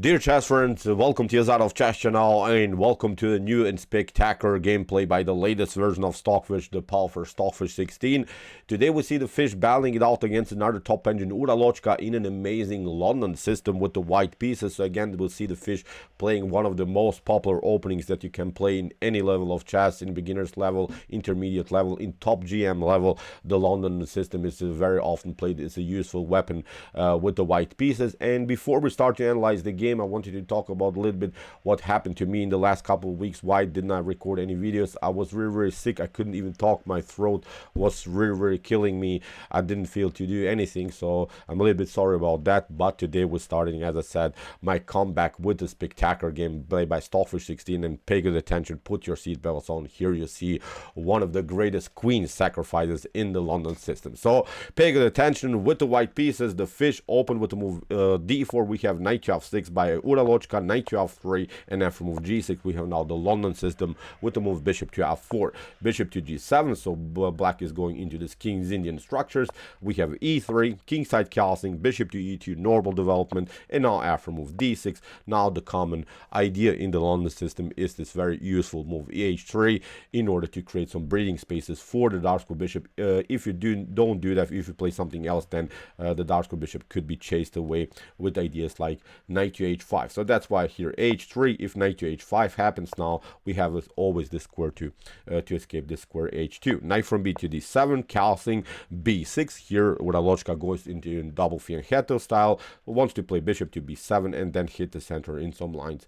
Dear chess friends, welcome to Azad of Chess channel and welcome to the new and spectacular gameplay by the latest version of Stockfish, the powerful Stockfish 16. Today we see the fish battling it out against another top engine Uralochka in an amazing London system with the white pieces. So again, we'll see the fish playing one of the most popular openings that you can play in any level of chess, in beginners level, intermediate level, in top GM level. The London system is very often played. It's a useful weapon with the white pieces. And before we start to analyze the game, I wanted to talk about a little bit what happened to me in the last couple of weeks. Why didn't I record any videos? I was really sick. I couldn't even talk. My throat was really killing me. I didn't feel to do anything, so I'm a little bit sorry about that. But today we're starting, as I said, my comeback with a spectacular game played by Stockfish 16. And pay good attention, put your seatbelts on. Here you see one of the greatest queen sacrifices in the London system. So pay good attention. With the white pieces, the fish open with the move d4. We have knight to f6 by Uralochka, knight to f3, and after move g6 we have now the London system with the move bishop to f4, bishop to g7. So black is going into this King's Indian structures. We have e3, kingside castling, bishop to e2, normal development, and now after move d6. Now the common idea in the London system is this very useful move eh3 in order to create some breathing spaces for the dark square bishop. If you don't do that, if you play something else, then the dark square bishop could be chased away with ideas like knight to h5. So that's why here h3. If knight to h5 happens, now we have always this square to escape this square h2. Knight from b to d7, castling b6. Here Uralochka goes into double fianchetto style, wants to play bishop to b7 and then hit the center in some lines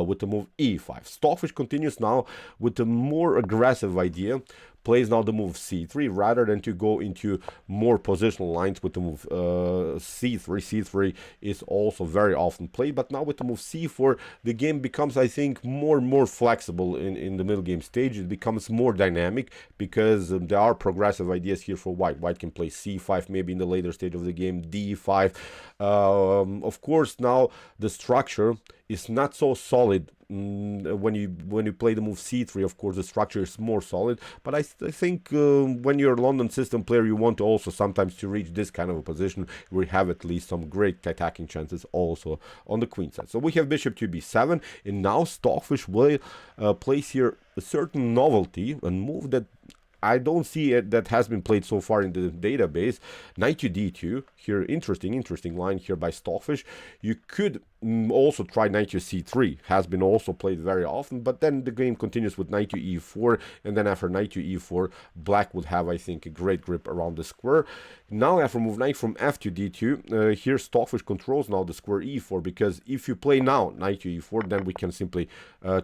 with the move e5. Stockfish continues now with the more aggressive idea. Plays now the move c3 rather than to go into more positional lines with the move c3. c3 is also very often played, but now with the move c4 the game becomes, I think, more flexible in the middle game stage. It becomes more dynamic because there are progressive ideas here for white. White can play c5 maybe in the later stage of the game, d5. Of course, now the structure is not so solid. When you play the move c3, of course the structure is more solid, but I think when you're a London system player, you want to also sometimes to reach this kind of a position where you have at least some great attacking chances also on the queen side. So we have bishop to b7, and now Stockfish will place here a certain novelty, a move that I don't see it that has been played so far in the database. Knight to d2 here. Interesting line here by Stockfish. You could also try knight to c3, has been also played very often, but then the game continues with knight to e4, and then after knight to e4 black would have, I think, a great grip around the square. Now after move knight from f to d2, here Stockfish controls now the square e4, because if you play now knight to e4, then we can simply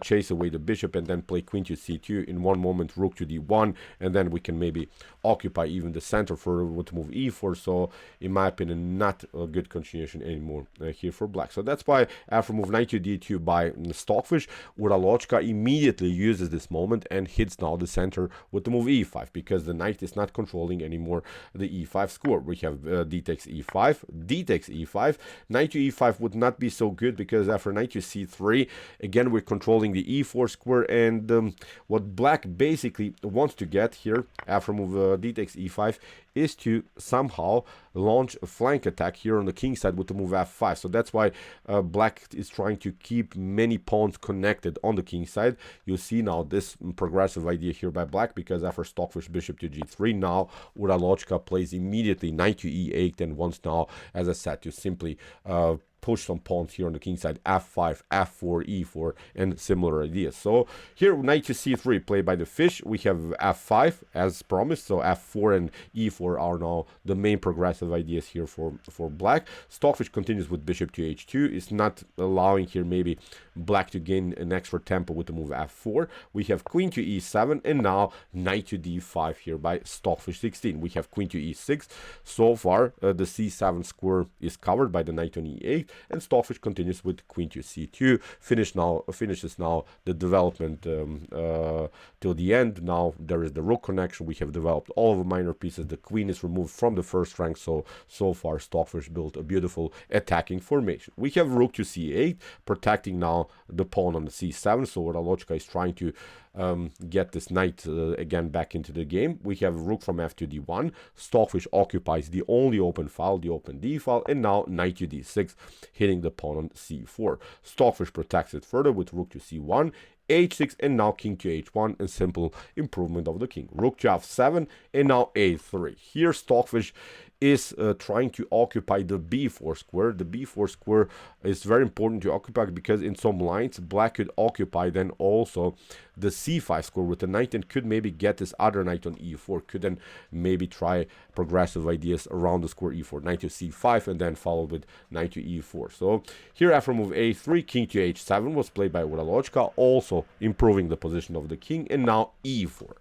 chase away the bishop and then play queen to c2 in one moment, rook to d1, and then we can maybe occupy even the center for with move e4. So in my opinion, not a good continuation anymore here for black. So that's why after move knight to d2 by Stockfish, Uralochka immediately uses this moment and hits now the center with the move e5, because the knight is not controlling anymore the e5 square. We have d takes e5, d takes e5. Knight to e5 would not be so good, because after knight to c3, again we're controlling the e4 square, and what black basically wants to get here after move d takes e5 is to somehow launch a flank attack here on the king side with the move f5. So that's why black is trying to keep many pawns connected on the king side. You see now this progressive idea here by black, because after Stockfish bishop to g3, now Uralochka plays immediately knight to e8 and wants now, as I said, to simply push some pawns here on the king side, f5, f4, e4, and similar ideas. So here knight to c3 played by the fish. We have f5 as promised, so f4 and e4 are now the main progressive ideas here for black. Stockfish continues with bishop to h2. It's not allowing here maybe black to gain an extra tempo with the move f4. We have queen to e7, and now knight to d5 here by Stockfish 16. We have queen to e6. So far the c7 square is covered by the knight on e8, and Stockfish continues with queen to c2. Finishes now the development till the end. Now there is the rook connection. We have developed all of the minor pieces. The queen is removed from the first rank. So far Stockfish built a beautiful attacking formation. We have rook to c8, protecting now the pawn on the c7. So Uralochka is trying to get this knight again back into the game. We have rook from f to d1. Stockfish occupies the only open file, the open d file, and now knight to d6. hitting the pawn on c4. Stockfish protects it further with rook to c1, h6, and now king to h1, and simple improvement of the king. Rook to f7, and now a3. Here Stockfish is trying to occupy the b4 square. The b4 square is very important to occupy because in some lines black could occupy then also the c5 square with the knight and could maybe get this other knight on e4, could then maybe try progressive ideas around the square e4, knight to c5, and then followed with knight to e4. So here after move a3, king to h7 was played by Uralochka, also improving the position of the king, and now e4.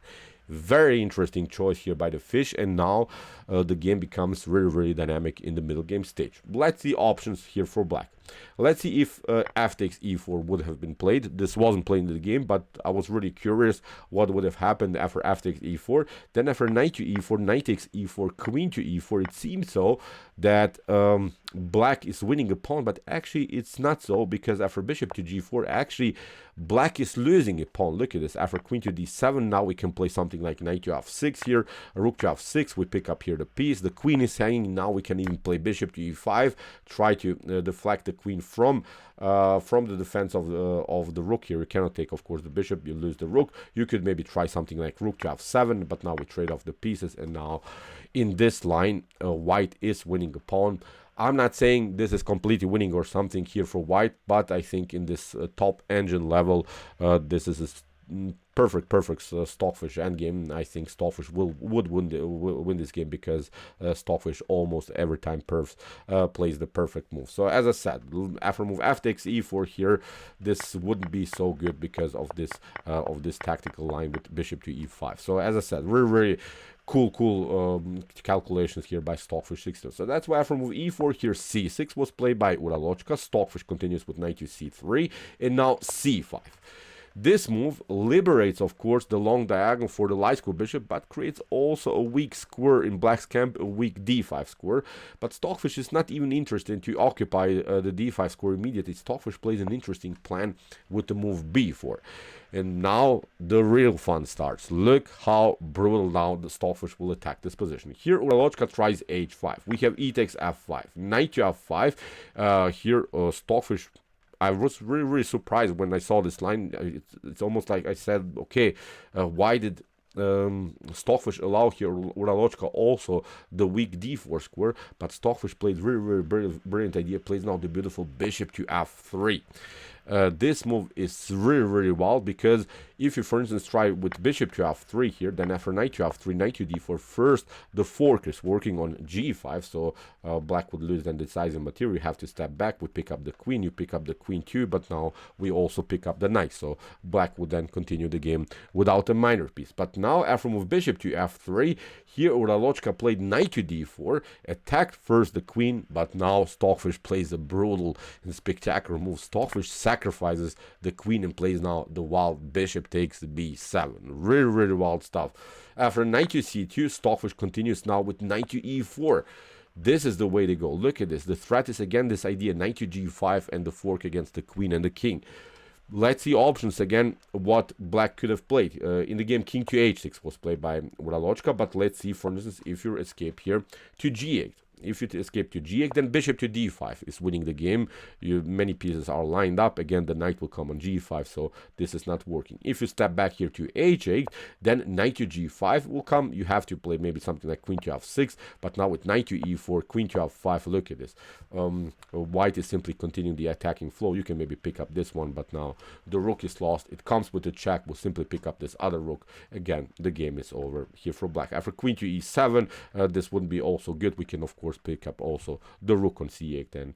Very interesting choice here by the fish, and now the game becomes really, really dynamic in the middle game stage. Let's see options here for black. Let's see if f takes e4 would have been played. This wasn't played in the game, but I was really curious what would have happened after f takes e4. Then after knight to e4, knight takes e4, queen to e4. It seems so that black is winning a pawn, but actually it's not so, because after bishop to g4, actually black is losing a pawn. Look at this. After queen to d7, now we can play something like knight to f6 here, rook to f6. We pick up here the piece. The queen is hanging. Now we can even play bishop to e5, try to deflect the queen from the defense of the rook here. You cannot take, of course, the bishop. You lose the rook. You could maybe try something like rook to f7, but now we trade off the pieces, and now in this line, white is winning a pawn. I'm not saying this is completely winning or something here for white, but I think in this top engine level, this is a perfect Stockfish endgame. I think Stockfish would win this game because Stockfish almost every time plays the perfect move. So as I said, after move f takes e4 here, this wouldn't be so good because of this tactical line with bishop to e5. So as I said, very cool calculations here by Stockfish 16. So that's why after move e4 here, c6 was played by Uralochka. Stockfish continues with knight to c3, and now c5. This move liberates, of course, the long diagonal for the light square bishop, but creates also a weak square in black's camp, a weak d5 square. But Stockfish is not even interested to occupy the d5 square immediately. Stockfish plays an interesting plan with the move b4. And now the real fun starts. Look how brutal now the Stockfish will attack this position. Here Uralochka tries h5. We have e takes f5, knight to f5. Here Stockfish, I was really surprised when I saw this line. It's almost like I said, okay, why did Stockfish allow here Uralochka also the weak d4 square? But Stockfish played really brilliant idea. Plays now the beautiful bishop to f3. This move is really wild, because if you, for instance, try with bishop to f3 here, then after knight to f3, knight to d4, first the fork is working on g5, so black would lose then decisive material. You have to step back. We pick up the queen, you pick up the queen too, but now we also pick up the knight, so black would then continue the game without a minor piece. But now after move bishop to f3, here Uralochka played knight to d4, attacked first the queen, but now Stockfish plays a brutal and spectacular move. Stockfish sacrifices the queen and plays now the wild bishop takes b7. Really wild stuff. After knight to c2, Stockfish continues now with knight to e4. This is the way to go. Look at this. The threat is again this idea, knight to g5 and the fork against the queen and the king. Let's see options again, what black could have played. In the game, king to h6 was played by Uralochka, but let's see, for instance, if you escape here to g8. If you escape to g8, then bishop to d5 is winning the game. Many pieces are lined up. Again, the knight will come on g5, so this is not working. If you step back here to h8, then knight to g5 will come. You have to play maybe something like queen to f6, but now with knight to e4, queen to f5, look at this. White is simply continuing the attacking flow. You can maybe pick up this one, but now the rook is lost. It comes with a check. We'll simply pick up this other rook. Again, the game is over here for black. After queen to e7, this wouldn't be also good. We can, of course, pick up also the rook on c8, then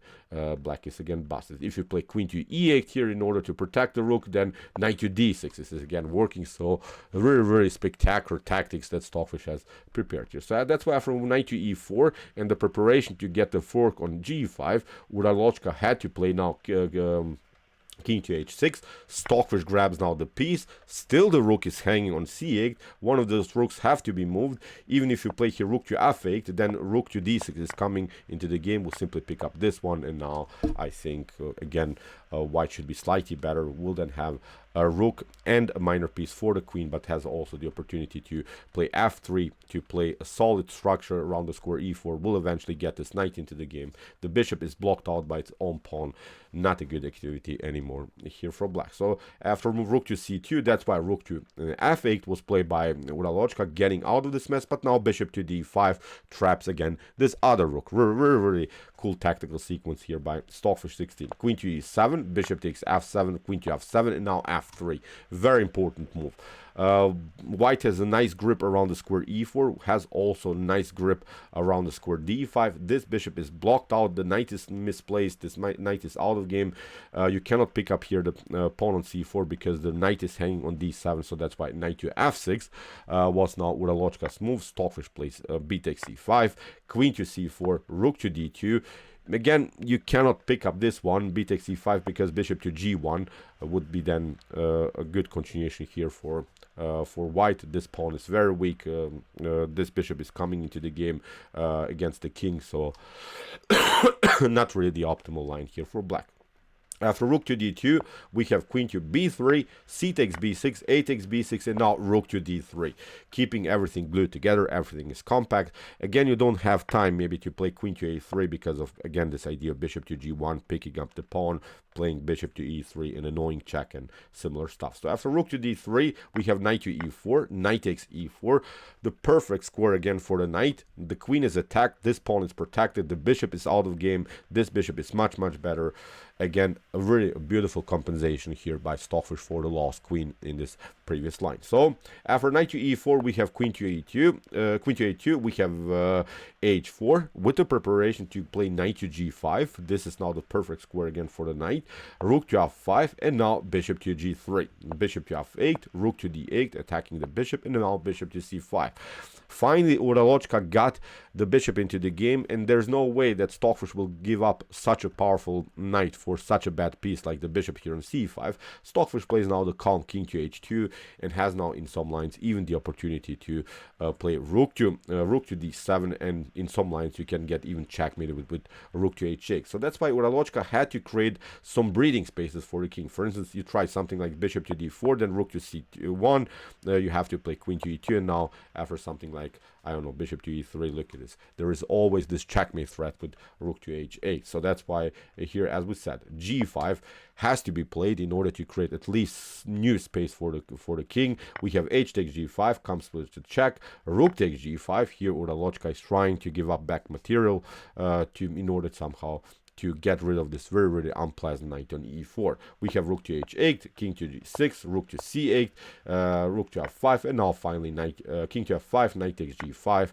black is again busted. If you play queen to e8 here in order to protect the rook, then knight to d6 this is again working. So very spectacular tactics that Stockfish has prepared here. So that's why after knight to e4 and the preparation to get the fork on g5, Uralochka had to play now king to h6. Stockfish grabs now the piece. Still the rook is hanging on c8. One of those rooks have to be moved. Even if you play here rook to f8, then rook to d6 is coming into the game. We'll simply pick up this one, and now I think again white should be slightly better. We'll then have rook and a minor piece for the queen, but has also the opportunity to play f3, to play a solid structure around the square e4, will eventually get this knight into the game. The bishop is blocked out by its own pawn. Not a good activity anymore here for black. So after move rook to c2, that's why rook to f8 was played by Uralochka, getting out of this mess, but now bishop to d5 traps again this other rook. Really cool tactical sequence here by Stockfish 16. Queen to e7, bishop takes f7, queen to f7, and now f3. Very important move. White has a nice grip around the square e4, has also nice grip around the square d5. This bishop is blocked out, the knight is misplaced, this knight is out of game. You cannot pick up here the pawn on c4 because the knight is hanging on d7, so that's why knight to f6 was now Uralochka's move. Stockfish plays b takes c5, queen to c4, rook to d2. Again, you cannot pick up this one, b takes c5, because bishop to g1 would be then a good continuation here for white. This pawn is very weak. This bishop is coming into the game against the king, so not really the optimal line here for black. After rook to d2, we have queen to b3, c takes b6, a takes b6, and now rook to d3. Keeping everything glued together, everything is compact. Again, you don't have time maybe to play queen to a3 because of, again, this idea of bishop to g1, picking up the pawn, playing bishop to e3, an annoying check, and similar stuff. So after rook to d3, we have knight to e4, knight takes e4. The perfect square again for the knight. The queen is attacked, this pawn is protected, the bishop is out of game, this bishop is much better. Again, a really beautiful compensation here by Stockfish for the lost queen in this previous line. So after knight to e4, we have queen to a2. Queen to a2, we have h4 with the preparation to play knight to g5. This is now the perfect square again for the knight. Rook to f5, and now bishop to g3. Bishop to f8, rook to d8, attacking the bishop, and now bishop to c5. Finally, Uralochka got the bishop into the game, and there's no way that Stockfish will give up such a powerful knight for such a bad piece like the bishop here on c5. Stockfish plays now the calm king to h2, and has now in some lines even the opportunity to play rook to d7, and in some lines you can get even checkmated with rook to h6. So that's why Uralochka had to create some breathing spaces for the king. For instance, you try something like bishop to d4, then rook to c1, you have to play queen to e2, and now after something like, I don't know, bishop to e3, look at this, there is always this checkmate threat with rook to h8. So that's why here, as we said, g5 has to be played in order to create at least new space for the king. We have h takes g5, comes with the check, rook takes g5. Here Uralochka is trying to give up back material in order somehow to get rid of this very unpleasant knight on e4. We have rook to h8, king to g6, rook to c8, rook to f5, and now finally knight, king to f5, knight takes g5,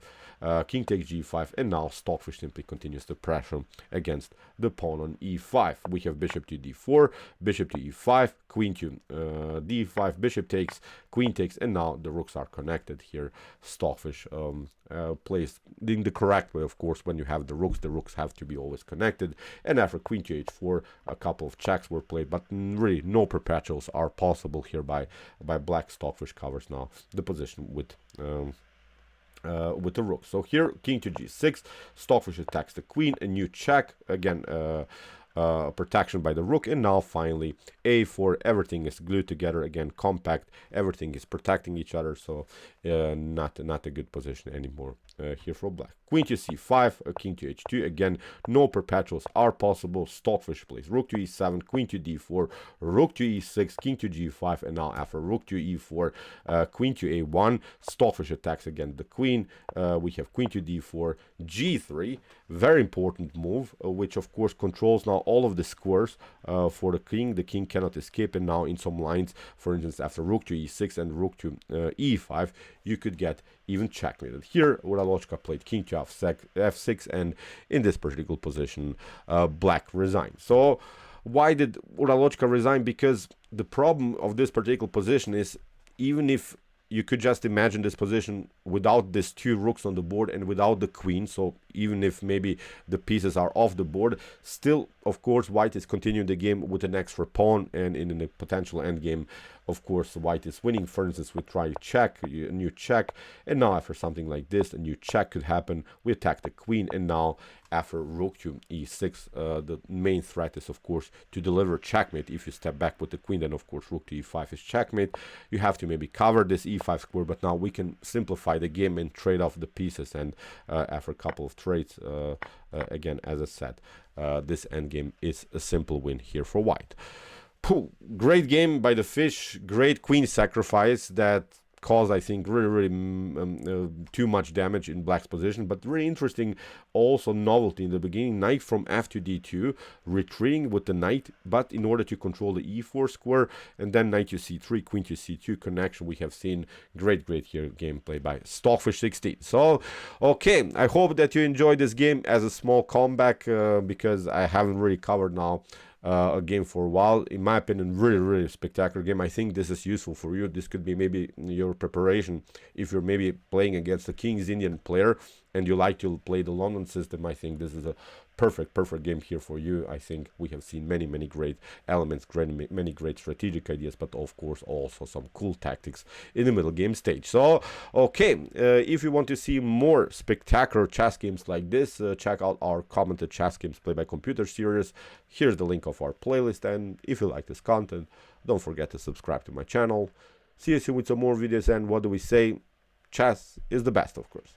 king takes g5, and now Stockfish simply continues the pressure against the pawn on e5. We have bishop to d4, bishop to e5, queen to d5, bishop takes, queen takes, and now the rooks are connected here. Stockfish plays in the correct way, of course. When you have the rooks have to be always connected. And after queen to h4, a couple of checks were played, but really no perpetuals are possible here by black. Stockfish covers now the position with the rook. So here, king to g6, Stockfish attacks the queen, a new check, again protection by the rook, and now finally a4, everything is glued together, again compact, everything is protecting each other, so not a good position anymore here for black. Queen to c5, king to h2, again no perpetuals are possible. Stockfish plays rook to e7, queen to d4, rook to e6, king to g5, and now after rook to e4, queen to a1, Stockfish attacks again the queen. We have queen to d4, g3, very important move, which of course controls now all of the squares for the king. The king cannot escape, and now in some lines, for instance, after rook to e6 and rook to e5, you could get even checkmated. Here, Uralochka played king to f6, and in this particular position, black resigned. So why did Uralochka resign? Because the problem of this particular position is, even if you could just imagine this position without these two rooks on the board and without the queen, so even if maybe the pieces are off the board, still of course, white is continuing the game with an extra pawn, and in the potential endgame, of course, white is winning. For instance, we try check, a new check, and now after something like this, a new check could happen. We attack the queen, and now after rook to e6, the main threat is, of course, to deliver checkmate. If you step back with the queen, then of course rook to e5 is checkmate. You have to maybe cover this e5 square, but now we can simplify the game and trade off the pieces. And after a couple of trades, again, as I said, this endgame is a simple win here for white. Great game by the fish, great queen sacrifice that caused, I think, really too much damage in black's position, but really interesting also novelty in the beginning. Knight from f to d2, retreating with the knight, but in order to control the e4 square, and then knight to c3, queen to c2 connection. We have seen great here gameplay by Stockfish 16. So okay, I hope that you enjoyed this game as a small comeback, because I haven't really covered now a game for a while. In my opinion, really spectacular game. I think this is useful for you. This could be maybe your preparation if you're maybe playing against a King's Indian player and you like to play the London system. I think this is a perfect game here for you. I think we have seen many great elements, many great strategic ideas, but of course also some cool tactics in the middle game stage. So okay, if you want to see more spectacular chess games like this, check out our commented chess games played by computer series. Here's the link of our playlist, and if you like this content, don't forget to subscribe to my channel. See you soon with some more videos, and what do we say? Chess is the best, of course.